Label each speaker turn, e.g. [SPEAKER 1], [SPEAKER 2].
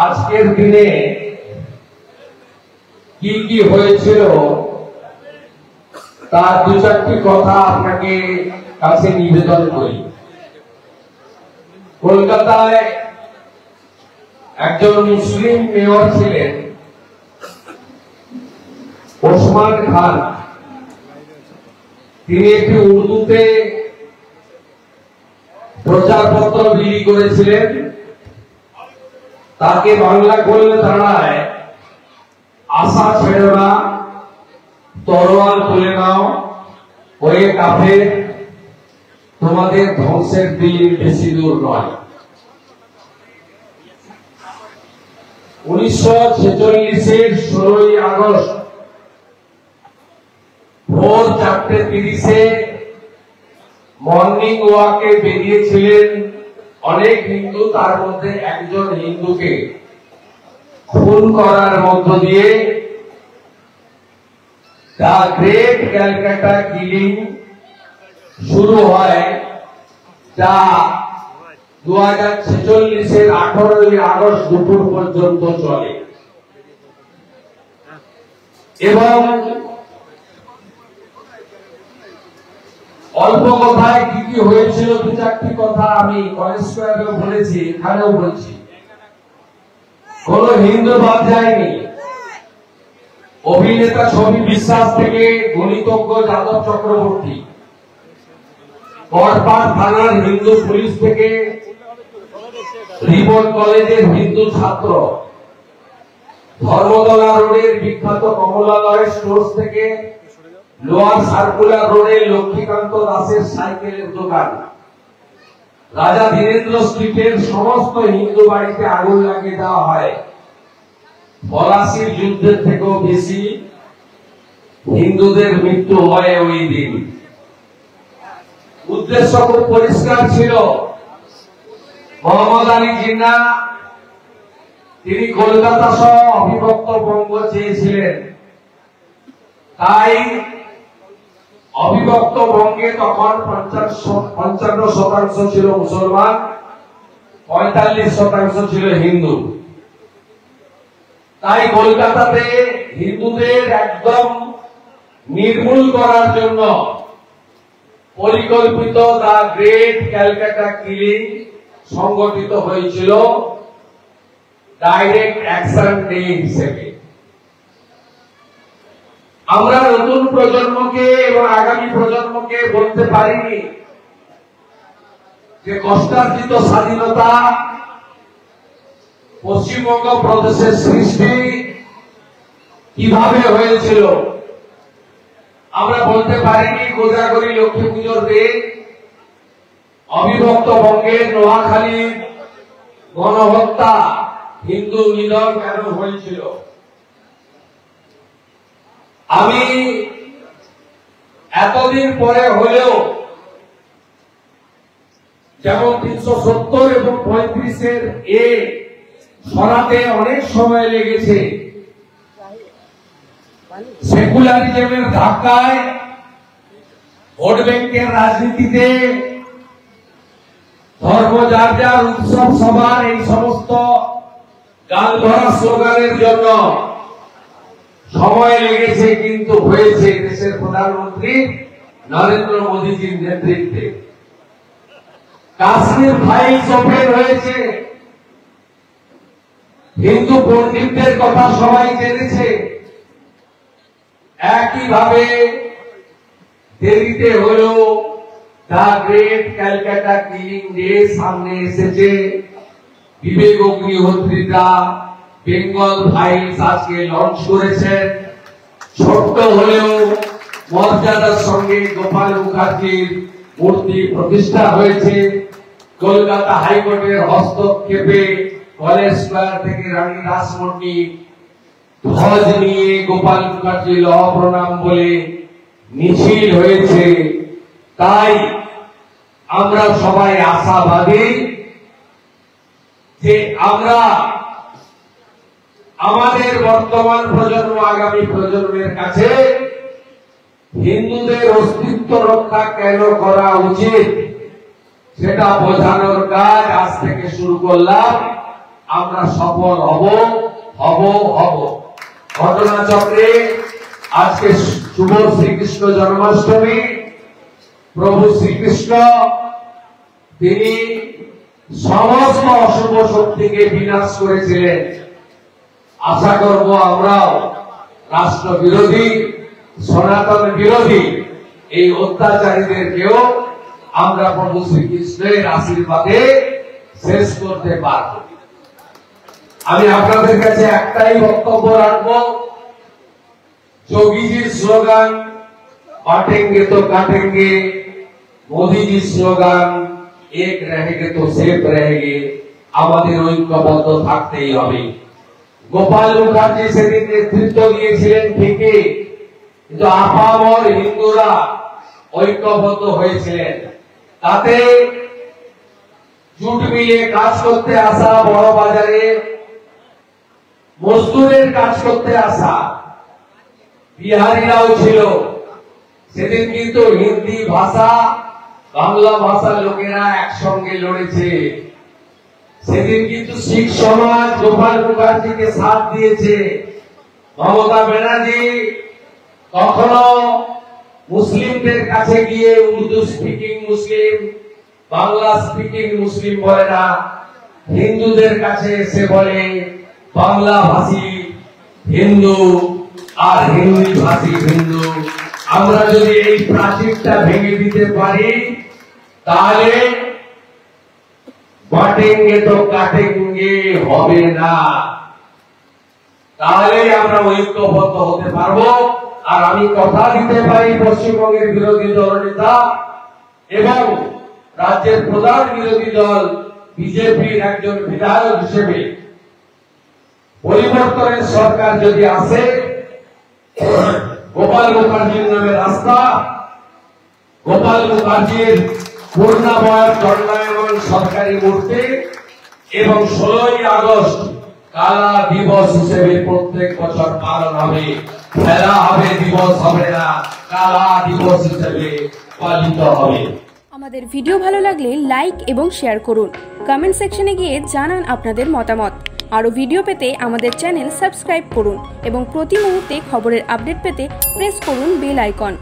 [SPEAKER 1] আজকের দিনে কি কি হয়েছিল তার দু চারটি কথা আপনাকে কাছে নিবেদন করি। কলকাতায় একজন মুসলিম মেয়র ছিলেন ওসমান খান। তিনি একটি উর্দুতে প্রচারপত্র বিলি করেছিলেন। তাকে বাংলা করলে দাঁড়ায়, আশা ছেড়ো না, তরোয়াল তুলে নাও, ওয়ে কাফের, তোমাদের ধ্বংসের দিন বেশি দূর নয়। 1946-এর 16ই আগস্ট ভোর 4:30-এ মর্নিং ওয়াকে বেরিয়েছিলেন অনেক হিন্দু। তার মধ্যে একজন হিন্দুকে খুন করার মধ্য দিয়ে দ্য গ্রেট ক্যালকাটা কিলিং শুরু হয়, যা 2046-এর 18ই আগস্ট দুপুর পর্যন্ত চলে। এবং অল্প কথায় কি কি হয়েছিল দু চারটি কথা আমি কলেজ স্কয়ারেও বলেছি, এখানেও বলছি। কোন হিন্দু বাদ যায়নি। অভিনেতা ছবি বিশ্বাস থেকে গণিতজ্ঞ যাদব চক্রবর্তী, বড়পাড় থানার হিন্দু পুলিশ থেকে রিবন কলেজের হিন্দু ছাত্র, ধর্মতলা রোডের বিখ্যাত কমলালয় স্টোর্স থেকে লোয়ার সার্কুলার রোডে লক্ষ্মীকান্ত দাসের সাইকেলের দোকান, রাজা ধীরেন্দ্র স্ট্রিটের সমস্ত হিন্দু বাড়িতে আগুন লাগিয়ে দেওয়া হয়। পলাশির যুদ্ধের থেকেও বেশি হিন্দুদের মৃত্যু হয় ওই দিন। উদ্দেশ্য খুব পরিষ্কার ছিল। মোহাম্মদ আলী জিন্না তিনি কলকাতা সহ অবিভক্ত বঙ্গ চেয়েছিলেন। তাই অবিভক্ত বঙ্গে তখন 55% ছিল মুসলমান, 45% ছিল হিন্দু। তাই কলকাতাতে হিন্দুদের একদম নির্মূল করার জন্য পরিকল্পিত দ্য গ্রেট ক্যালকাটা কিলিং সংগঠিত হয়েছিল ডাইরেক্ট অ্যাকশন ডে হিসেবে। আমরা নতুন প্রজন্মকে এবং আগামী প্রজন্মকে বলতে পারিনি যে কষ্টার্জিত স্বাধীনতা, পশ্চিমবঙ্গ প্রদেশের সৃষ্টি কিভাবে হয়েছিল। আমরা বলতে পারিনি কোজাগরী লক্ষ্মী পুজোর দিন অবিভক্ত বঙ্গের নোয়াখালীর গণহত্যা, হিন্দু নিধন কেন হয়েছিল। আমি এতদিন পরে হলেও, যেমন 370 এবং 35-এর এ সরাতে অনেক সময় লেগেছে, সেকুলারিজমের ধাক্কায় ভোট ব্যাংকের রাজনীতিতে ধর্ম যার যার উৎসব সভার এই সমস্ত গাল ভরা স্লোগানের জন্য সময় লেগেছে, কিন্তু হয়েছে দেশের প্রধানমন্ত্রী নরেন্দ্র মোদীজির নেতৃত্বে। কাশ্মীর ফাইলস ওপেন হয়েছে, হিন্দু পণ্ডিতদের কথা সবাই জেনেছে। একইভাবে দেরিতে হলেও the great Calcutta killing day সামনে এসেছে। বিবেক অগ্নিহোত্রীরা বেঙ্গল ফাইলস আজকে লঞ্চ করেছেন। ছোট্ট হলেও মর্যাদার সঙ্গে গোপাল মুখার্জির মূর্তি প্রতিষ্ঠা হয়েছে। কলকাতা হাইকোর্টের হস্তক্ষেপে কলেজ স্কয়ার থেকে রানী রাসমণি ধ্বজ নিয়ে গোপাল মুখার্জি ল প্রণাম বলে মিছিল হয়েছে। তাই আমরা সবাই আশাবাদী যে আমরা আমাদের বর্তমান প্রজন্ম আগামী প্রজন্মের কাছে হিন্দুদের অস্তিত্ব রক্ষা কেন করা উচিত সেটা বোঝানোর কাজ আজ থেকে শুরু করলাম। আমরা সফল হব হব হব। ঘটনাচক্রে আজকে শুভ শ্রীকৃষ্ণ জন্মাষ্টমী। প্রভু শ্রীকৃষ্ণ তিনি সমস্ত অশুভ শক্তিকে বিনাশ করেছিলেন। আশা করব আমরাও রাষ্ট্র বিরোধী, সনাতন বিরোধী এই অত্যাচারীদেরকেও আমরা প্রভু শ্রীকৃষ্ণের আশীর্বাদে শেষ করতে পারব। আমি আপনাদের কাছে একটাই বক্তব্য রাখবো, যোগীজির স্লোগান বাটেंगे तो काटेंगे, মোদীজি স্লোগান এক रहेंगे तो सेफ रहेंगे, আমাদের ঐক্যবদ্ধ থাকতেই হবে। গোপাল মুখার্জি সেদিন নেতৃত্ব দিয়েছিলেন ঠিকই, কিন্তু আপামর হিন্দুরা ঐক্যবদ্ধ হয়েছিলেন। তাতে জুট মিলে কাজ করতে আসা, বড় বাজারে মজদুরের কাজ করতে আসা বিহারিরাও ছিল। সেদিন কিন্তু হিন্দি ভাষা, বাংলা ভাষার লোকেরা একসঙ্গে লড়েছে। সেদিন কিন্তু শিখ সমাজ গোপাল মুখার্জিকে সাথ দিয়েছে। মমতা ব্যানার্জি কখনো মুসলিমদের কাছে গিয়ে উর্দু স্পিকিং মুসলিম, বাংলা স্পিকিং মুসলিম বলে না, হিন্দুদের কাছে এসে বলে বাংলা ভাষী হিন্দু আর হিন্দি ভাষী হিন্দু। আমরা যদি এই প্রাচীরটা ভেঙে দিতে পারি তাহলে বাটেंगे तो काटेंगे হবে না, তাহলে আমরা ঐক্যবদ্ধ হতে পারবো। আর আমি কথা দিতে পারি পশ্চিমবঙ্গের বিরোধী দলনেতা এবং রাজ্যের প্রধান বিরোধী দল বিজেপির একজন বিধায়ক হিসেবে, পরিবর্তনের সরকার যদি আসে, গোপাল মুখার্জির নামে রাস্তা, গোপাল মুখার্জির পূর্ণাবয়ব দণ্ডায়মান সরকারি মূর্তি এবং 16ই আগস্ট কালা দিবস হিসেবে প্রত্যেক বছর পালন হবে। ফেলা হবে দিবস হবে না, কালা দিবস হিসেবে পালিত হবে।
[SPEAKER 2] আমাদের ভিডিও ভালো লাগলে লাইক এবং শেয়ার করুন। কমেন্ট সেকশনে গিয়ে জানান আপনাদের মতামত। আরও ভিডিও পেতে আমাদের চ্যানেল সাবস্ক্রাইব করুন এবং প্রতি মুহূর্তে খবরের আপডেট পেতে প্রেস করুন বেল আইকন।